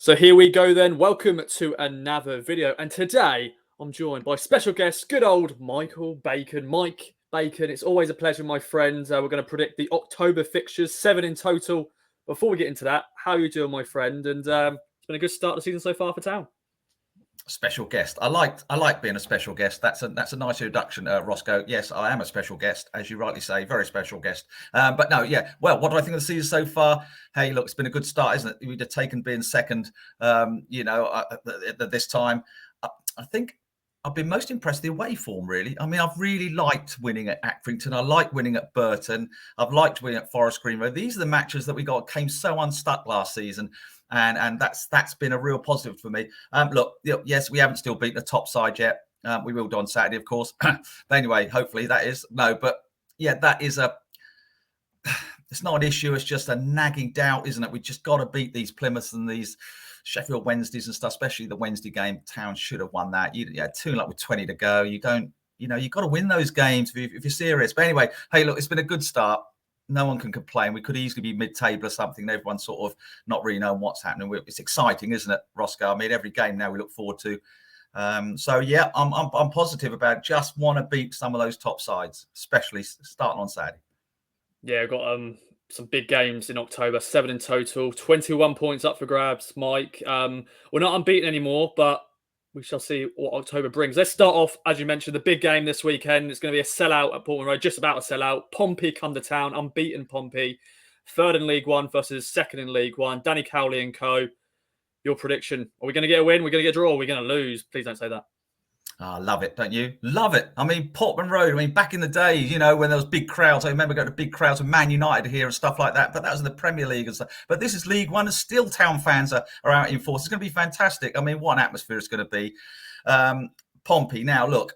So here we go then. Welcome to another video. And today I'm joined by special guest, good old Michael Bacon. Mike Bacon, it's always a pleasure, my friend. We're going to predict the October fixtures, 7 in total. Before we get into that, how are you doing, my friend? And it's been a good start of the season so far for Town. Special guest. I like being a special guest. That's a nice introduction, Roscoe. Yes, I am a special guest, as you rightly say, very special guest. But no, yeah. Well, what do I think of the season so far? Hey, look, it's been a good start, isn't it? We'd have taken being second. This time, I think I've been most impressed with the away form. Really, I mean, I've really liked winning at Accrington. I like winning at Burton. I've liked winning at Forest Green Road. These are the matches that we came so unstuck last season. And that's been a real positive for me. Look, yes, we haven't still beaten the top side yet. We will do on Saturday, of course. But anyway, hopefully that is no. But yeah, that is it's not an issue. It's just a nagging doubt, isn't it? We just got to beat these Plymouths and these Sheffield Wednesdays and stuff. Especially the Wednesday game, Town should have won that. You 2-0 with 20 to go. You don't. You've got to win those games if you're serious. But anyway, hey, look, it's been a good start. No one can complain. We could easily be mid-table or something. And everyone's sort of not really knowing what's happening. It's exciting, isn't it, Roscoe? I mean, every game now we look forward to. So yeah, I'm positive about it. Just want to beat some of those top sides, especially starting on Saturday. Yeah, we've got some big games in October, 7 in total, 21 points up for grabs, Mike. We're not unbeaten anymore, but we shall see what October brings. Let's start off, as you mentioned, the big game this weekend. It's going to be a sellout at Portman Road, just about a sellout. Pompey come to Town, unbeaten Pompey. Third in League One versus second in League One. Danny Cowley and co. Your prediction. Are we going to get a win? We're going to get a draw? Or are we going to lose? Please don't say that. I love it, don't you? Love it. I mean, Portman Road, back in the days, when there was big crowds, I remember going to big crowds of Man United here and stuff like that, but that was in the Premier League and stuff. But this is League One and still Town fans are out in force. It's going to be fantastic. I mean, what an atmosphere it's going to be. Pompey, now look,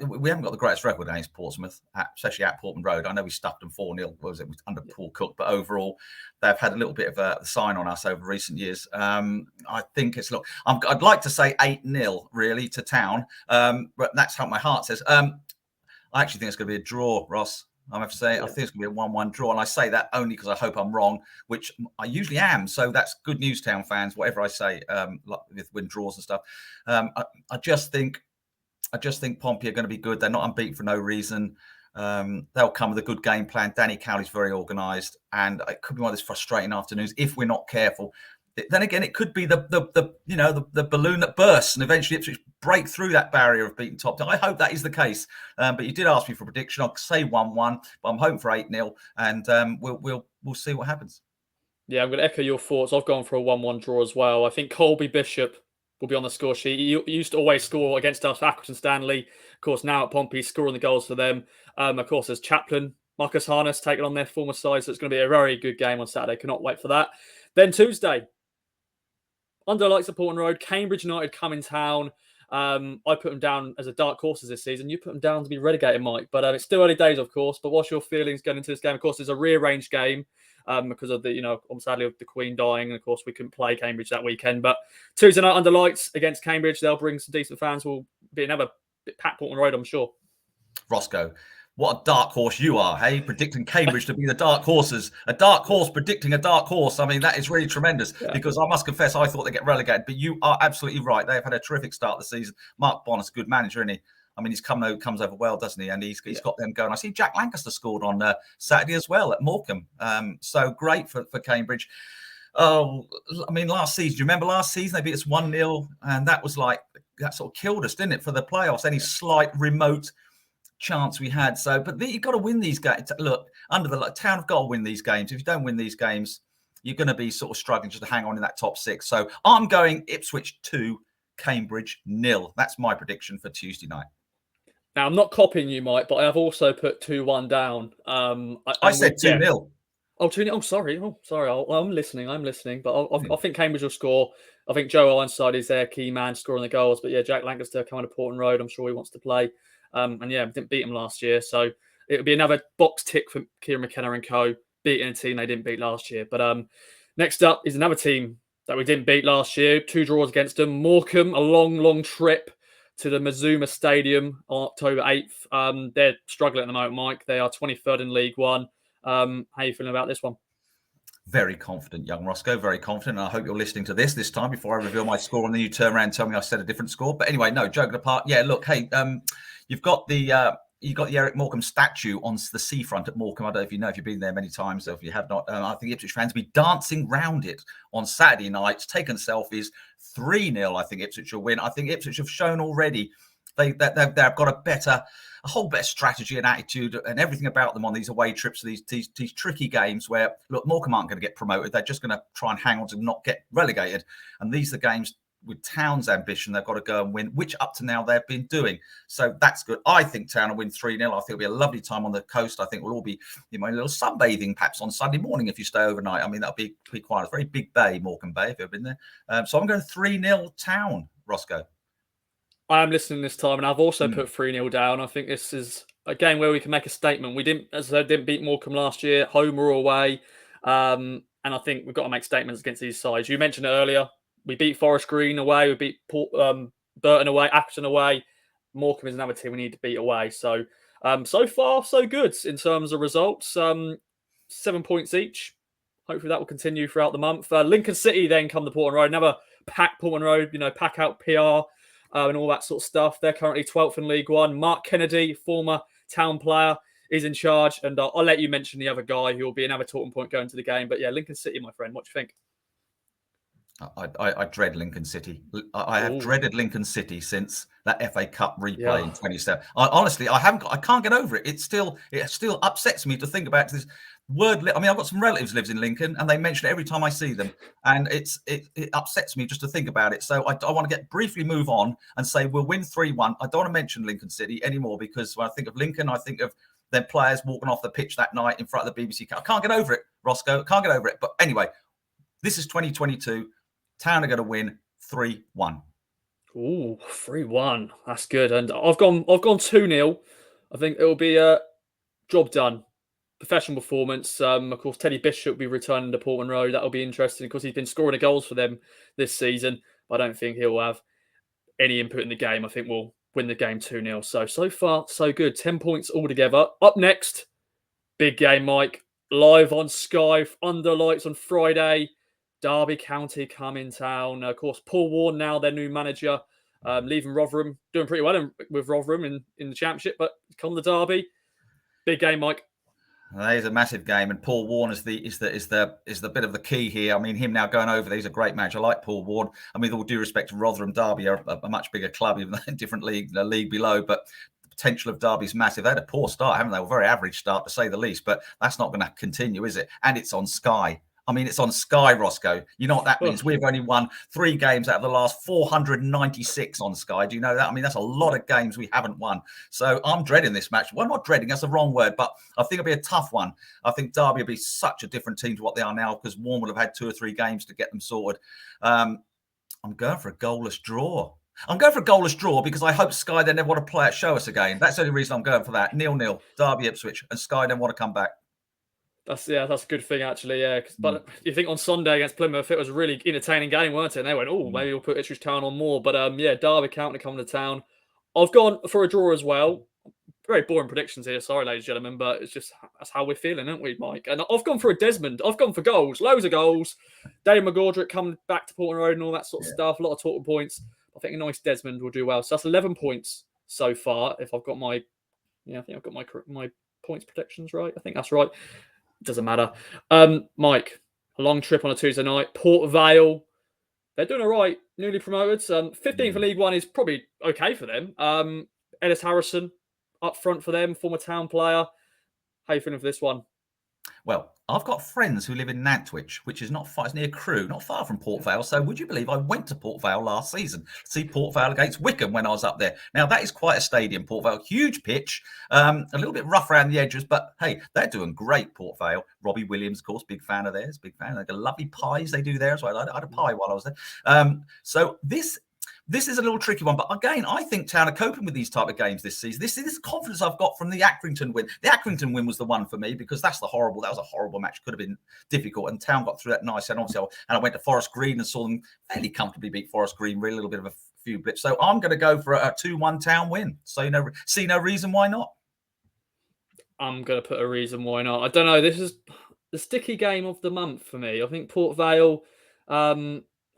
we haven't got the greatest record against Portsmouth, especially at Portman Road. I know we stuffed them 4-0, under Paul Cook, but overall, they've had a little bit of a sign on us over recent years. I think I'd like to say 8-0 really to Town, but that's how my heart says. I actually think it's going to be a draw, Ross. I have to say, I think it's going to be a 1-1 draw. And I say that only because I hope I'm wrong, which I usually am. So that's good news, Town fans, whatever I say, with win draws and stuff. I just think Pompey are going to be good. They're not unbeaten for no reason. They'll come with a good game plan. Danny Cowley's very organised, and it could be one of those frustrating afternoons if we're not careful. Then again, it could be the balloon that bursts, and eventually Ipswich break through that barrier of beating top. I hope that is the case. But you did ask me for a prediction. I'll say 1-1, but I'm hoping for 8-0, and we'll see what happens. Yeah, I'm going to echo your thoughts. I've gone for a 1-1 draw as well. I think Colby Bishop will be on the score sheet. He used to always score against us, Accrington Stanley. Of course, now at Pompey, scoring the goals for them. Of course, there's Chaplin, Marcus Harness taking on their former side. So it's going to be a very good game on Saturday. Cannot wait for that. Then Tuesday, under lights at Portman Road, Cambridge United come in town. I put them down as a dark horses this season. You put them down to be relegated, Mike. But it's still early days, of course. But what's your feelings going into this game? Of course, it's a rearranged game. Because of the, sadly, of the Queen dying. And of course, we couldn't play Cambridge that weekend. But Tuesday night under lights against Cambridge, they'll bring some decent fans. Will be another packed Portman Road, I'm sure. Roscoe, what a dark horse you are, hey? Predicting Cambridge to be the dark horses. A dark horse predicting a dark horse. I mean, that is really tremendous because I must confess, I thought they'd get relegated. But you are absolutely right. They've had a terrific start of the season. Mark Bonnet's a good manager, isn't he? I mean, comes over well, doesn't he? And he's got them going. I see Jack Lancaster scored on Saturday as well at Morecambe. So great for Cambridge. Oh, I mean, last season, do you remember last season? They beat us 1-0, and that was that sort of killed us, didn't it, for the playoffs? Any slight remote chance we had. So, but you've got to win these games. Look, Town have got to win these games. If you don't win these games, you're going to be sort of struggling just to hang on in that top six. So I'm going Ipswich 2, Cambridge 0. That's my prediction for Tuesday night. Now, I'm not copying you, Mike, but I have also put 2-1 down. I said 2-0. Yeah. Oh, 2-0. Oh, sorry. I'm listening. But I think Cambridge will score. I think Joe Ironside is their key man scoring the goals. But yeah, Jack Lancaster coming to Portman Road. I'm sure he wants to play. And yeah, didn't beat him last year. So it'll be another box tick for Kieran McKenna and co. Beating a team they didn't beat last year. But next up is another team that we didn't beat last year. 2 draws against them. Morecambe, a long trip to the Mazuma Stadium on October 8th. They're struggling at the moment, Mike. They are 23rd in League One. How are you feeling about this one? Very confident, young Roscoe. Very confident. And I hope you're listening to this time before I reveal my score, and then you turn around and tell me I said a different score. But anyway, no, joking apart. Yeah, look, hey, you've got the Eric Morecambe statue on the seafront at Morecambe. I don't know if you've been there many times. Or if you have not, I think Ipswich fans will be dancing round it on Saturday nights, taking selfies. 3-0. I think Ipswich will win. I think Ipswich have shown already they've got a whole better strategy and attitude and everything about them on these away trips, these tricky games where, look, Morecambe aren't going to get promoted. They're just going to try and hang on to not get relegated. And these are games with Town's ambition. They've got to go and win, which up to now they've been doing. So that's good. I think Town will win 3-0. I think it'll be a lovely time on the coast. I think we'll all be, a little sunbathing perhaps on Sunday morning if you stay overnight. I mean, that'll be quite a very big bay, Morecambe Bay, if you've been there. So I'm going 3-0 Town, Roscoe. I am listening this time, and I've also put 3-0 down. I think this is a game where we can make a statement. We didn't, as I said, didn't beat Morecambe last year, home or away. And I think we've got to make statements against these sides. You mentioned it earlier. We beat Forest Green away. We beat Burton away, Accrington away. Morecambe is another team we need to beat away. So, so far, so good in terms of results. 7 points each. Hopefully that will continue throughout the month. Lincoln City then come to Portman Road. Another pack Portman Road, pack out PR. And all that sort of stuff. They're currently 12th in League One. Mark Kennedy, former Town player, is in charge. And I'll let you mention the other guy who will be another talking point going to the game. But yeah, Lincoln City, my friend, what do you think? I dread Lincoln City. I have dreaded Lincoln City since that FA Cup replay in 27. Honestly, I can't get over it. It still upsets me to think about this word. I mean, I've got some relatives lives in Lincoln, and they mention it every time I see them, and it upsets me just to think about it. So I want to briefly move on and say we'll win 3-1. I don't want to mention Lincoln City anymore because when I think of Lincoln, I think of their players walking off the pitch that night in front of the BBC Cup. I can't get over it, Roscoe. I can't get over it. But anyway, this is 2022. Town are going to win 3-1. Ooh, 3-1. That's good. And I've gone 2-0. I think it will be a job done. Professional performance. Of course, Teddy Bishop will be returning to Portman Road. That'll be interesting because he's been scoring the goals for them this season. But I don't think he'll have any input in the game. I think we'll win the game 2-0. So far, so good. 10 points altogether. Up next, big game, Mike. Live on Sky, under lights on Friday. Derby County come in town. Of course, Paul Warne, now their new manager, leaving Rotherham, doing pretty well with Rotherham in the Championship, but come the Derby. Big game, Mike. That is a massive game, and Paul Warne is the bit of the key here. I mean, him now going over there, he's a great manager. I like Paul Warne. I mean, with all due respect to Rotherham, Derby are a much bigger club, even though a different league, the league below, but the potential of Derby's massive. They had a poor start, haven't they? A very average start, to say the least, but that's not going to continue, is it? And it's on Sky. I mean, it's on Sky, Roscoe. You know what that means? We've only won 3 games out of the last 496 on Sky. Do you know that? I mean, that's a lot of games we haven't won. So I'm dreading this match. Well, I'm not dreading. That's the wrong word, but I think it'll be a tough one. I think Derby will be such a different team to what they are now because Warne will have had 2 or 3 games to get them sorted. I'm going for a goalless draw. I'm going for a goalless draw because I hope Sky then never want to play it, show us again. That's the only reason I'm going for that. 0-0, Derby Ipswich, and Sky don't want to come back. That's a good thing actually, yeah. But you think on Sunday against Plymouth, it was a really entertaining game, weren't it? And they went, maybe we'll put Ipswich Town on more. But Derby County coming to town. I've gone for a draw as well. Very boring predictions here, sorry, ladies and gentlemen, but it's just that's how we're feeling, aren't we, Mike? And I've gone for a Desmond. I've gone for goals, loads of goals. Dave McGordrick coming back to Portman Road and all that sort of stuff. A lot of talking points. I think a nice Desmond will do well. So that's 11 points so far. If I've got I think I've got my points predictions right. I think that's right. Doesn't matter. Mike, a long trip on a Tuesday night. Port Vale, they're doing all right. Newly promoted. 15th in League One is probably okay for them. Ellis Harrison up front for them, former Town player. How you feeling for this one? Well, I've got friends who live in Nantwich, which is not far, it's near Crewe, not far from Port Vale. So would you believe I went to Port Vale last season to see Port Vale against Wickham when I was up there? Now, that is quite a stadium, Port Vale. Huge pitch, a little bit rough around the edges, but hey, they're doing great, Port Vale. Robbie Williams, of course, big fan of theirs, big fan. Like a lovely pies they do there as well. I had a pie while I was there. So this is a little tricky one, but again, I think Town are coping with these type of games this season. This is confidence I've got from the Accrington win. The Accrington win was the one for me because that was a horrible match. Could have been difficult, and Town got through that nice. And obviously, I went to Forest Green and saw them fairly comfortably beat Forest Green. Really, a little bit of a few blips. So I'm going to go for a 2-1 Town win. So see no reason why not. I'm going to put a reason why not. I don't know. This is the sticky game of the month for me. I think Port Vale. I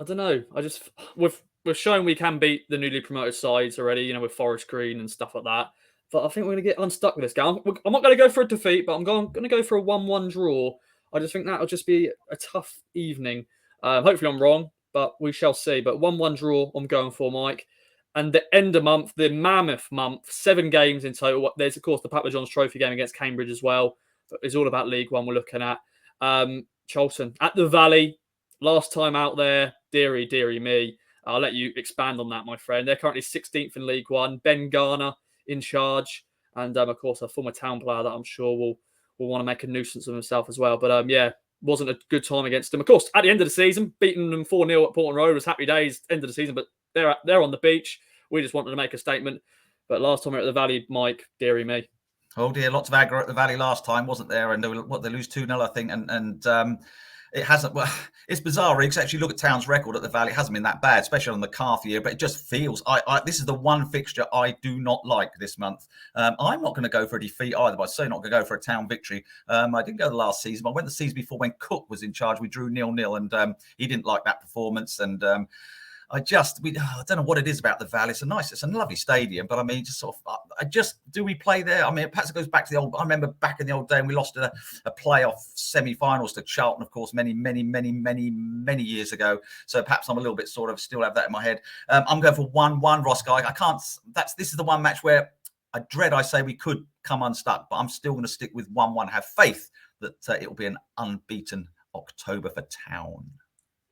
don't know. I just we've shown we can beat the newly promoted sides already. With Forest Green and stuff like that. But I think we're going to get unstuck with this game. I'm not going to go for a defeat, but I'm going to go for a 1-1 draw. I just think that'll just be a tough evening. Hopefully I'm wrong, but we shall see. But 1-1 draw, I'm going for, Mike. And the end of month, the mammoth month, 7 games in total. There's, of course, the Papa John's Trophy game against Cambridge as well. But it's all about League One we're looking at. Charlton at the Valley, last time out there, dearie me. I'll let you expand on that, my friend. They're currently 16th in League One. Ben Garner in charge. And, of course, a former Town player that I'm sure will want to make a nuisance of himself as well. But, yeah, wasn't a good time against them. Of course, at the end of the season, beating them 4-0 at Portland Road was happy days, end of the season. But they're on the beach. We just wanted to make a statement. But last time we were at the Valley, Mike, dearie me. Oh dear, lots of aggro at the Valley last time, wasn't there? And they lose 2-0, I think. And it hasn't. Well, it's bizarre. Because actually, look at Town's record at the Valley. It hasn't been that bad, especially on the calf year. But it just feels. This is the one fixture I do not like this month. I'm not going to go for a defeat either, but I'm certainly not going to go for a Town victory. I didn't go the last season. I went the season before when Cook was in charge. We drew 0-0, and he didn't like that performance. And I don't know what it is about the Valley. It's a lovely stadium, but I mean, do we play there? I mean, perhaps it goes back to the old. I remember back in the old day, and we lost a playoff semi-finals to Charlton, of course, many years ago. So perhaps I'm a little bit still have that in my head. I'm going for 1-1, Roscoe. I can't. This is the one match where I say we could come unstuck, but I'm still going to stick with 1-1. Have faith that it will be an unbeaten October for Town.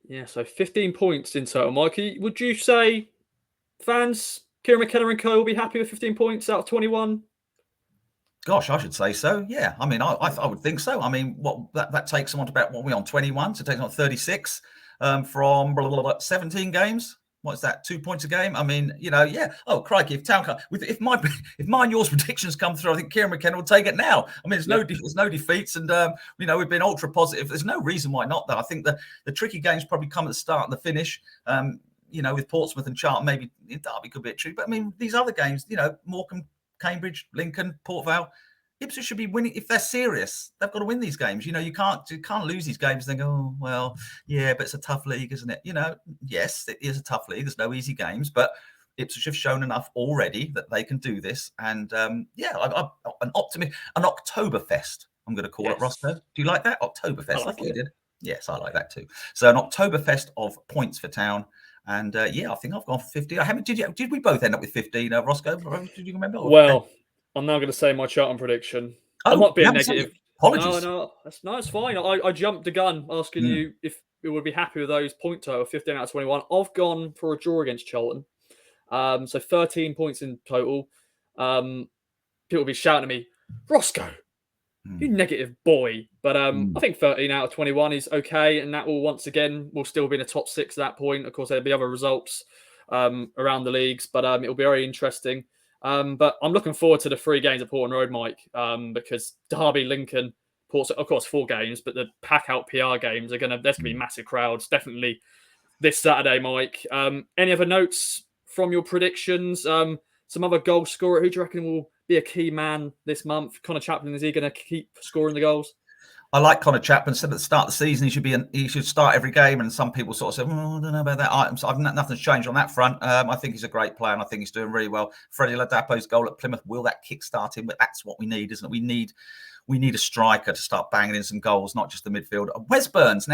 Yeah, so 15 points in total, Mikey. Would you say fans, Kieran McKenna and co will be happy with 15 points out of 21? Gosh, I should say so. Yeah, I mean, I would think so. I mean, that takes someone to about what are we on 21, so it takes on 36 from 17 games. What's that? 2 points a game. I mean, yeah. Oh, crikey! If Town if mine and yours predictions come through, I think Kieran McKenna will take it now. I mean, there's no defeats, and we've been ultra positive. There's no reason why not. Though I think the tricky games probably come at the start and the finish. With Portsmouth and Charlton, maybe Derby could be a trick. But I mean, these other games, Morecambe, Cambridge, Lincoln, Port Vale. Ipswich should be winning. If they're serious, they've got to win these games. You can't lose these games and then go, oh, well, yeah, but it's a tough league, isn't it? Yes, it is a tough league. There's no easy games, but Ipswich have shown enough already that they can do this. And I'm an Oktoberfest, I'm going to call it, Roscoe. Do you like that? Oktoberfest. I thought you did. Yes, I like that too. So an Oktoberfest of points for Town. And I think I've gone for 15. Did we both end up with 15, Roscoe? Did you remember? Well, I'm now going to say my Charlton prediction. I'm not being negative. Apologies. No, it's fine. I jumped the gun asking you if you would be happy with those point total, 15 out of 21. I've gone for a draw against Charlton. So 13 points in total. People will be shouting at me, Roscoe, you negative boy. But I think 13 out of 21 is okay. And that will still be in the top 6 at that point. Of course, there'll be other results around the leagues, but it'll be very interesting. But I'm looking forward to the 3 games at Portland Road, Mike, because Derby, Lincoln, Portsmouth, of course, 4 games, but the pack-out PR games there's going to be massive crowds, definitely this Saturday, Mike. Any other notes from your predictions? Some other goal scorer, who do you reckon will be a key man this month? Connor Chaplin, is he going to keep scoring the goals? I like Connor Chapman. Said at the start of the season he should start every game, and some people sort of said, I don't know about that. Nothing's changed on that front. I think he's a great player, and I think he's doing really well. Freddie Ladapo's goal at Plymouth, will that kick-start him? But that's what we need, isn't it? We need a striker to start banging in some goals, not just the midfield. Wes Burns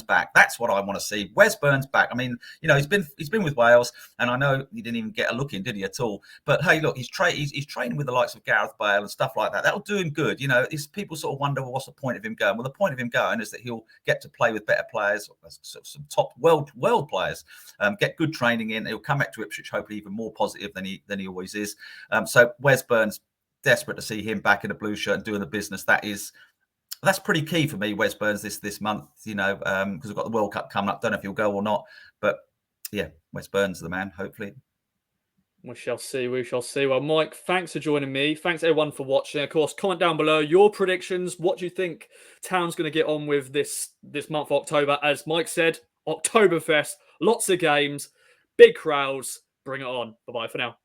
back. That's what I want to see. Wes Burns back. I mean, he's been with Wales, and I know he didn't even get a look in, did he, at all? But hey, look, he's training with the likes of Gareth Bale and stuff like that. That'll do him good. People sort of wonder, well, what's the point of him going? Well, the point of him going is that he'll get to play with better players, some top world players, get good training in. He'll come back to Ipswich, hopefully even more positive than he always is. So Wes Burns. Desperate to see him back in a blue shirt and doing the business. That's pretty key for me, Wes Burns, this month, because we've got the World Cup coming up. Don't know if he'll go or not, but yeah, Wes Burns is the man, hopefully. We shall see. Well, Mike, thanks for joining me. Thanks everyone for watching. Of course, comment down below your predictions. What do you think Town's going to get on with this month of October? As Mike said, Oktoberfest, lots of games, big crowds. Bring it on. Bye-bye for now.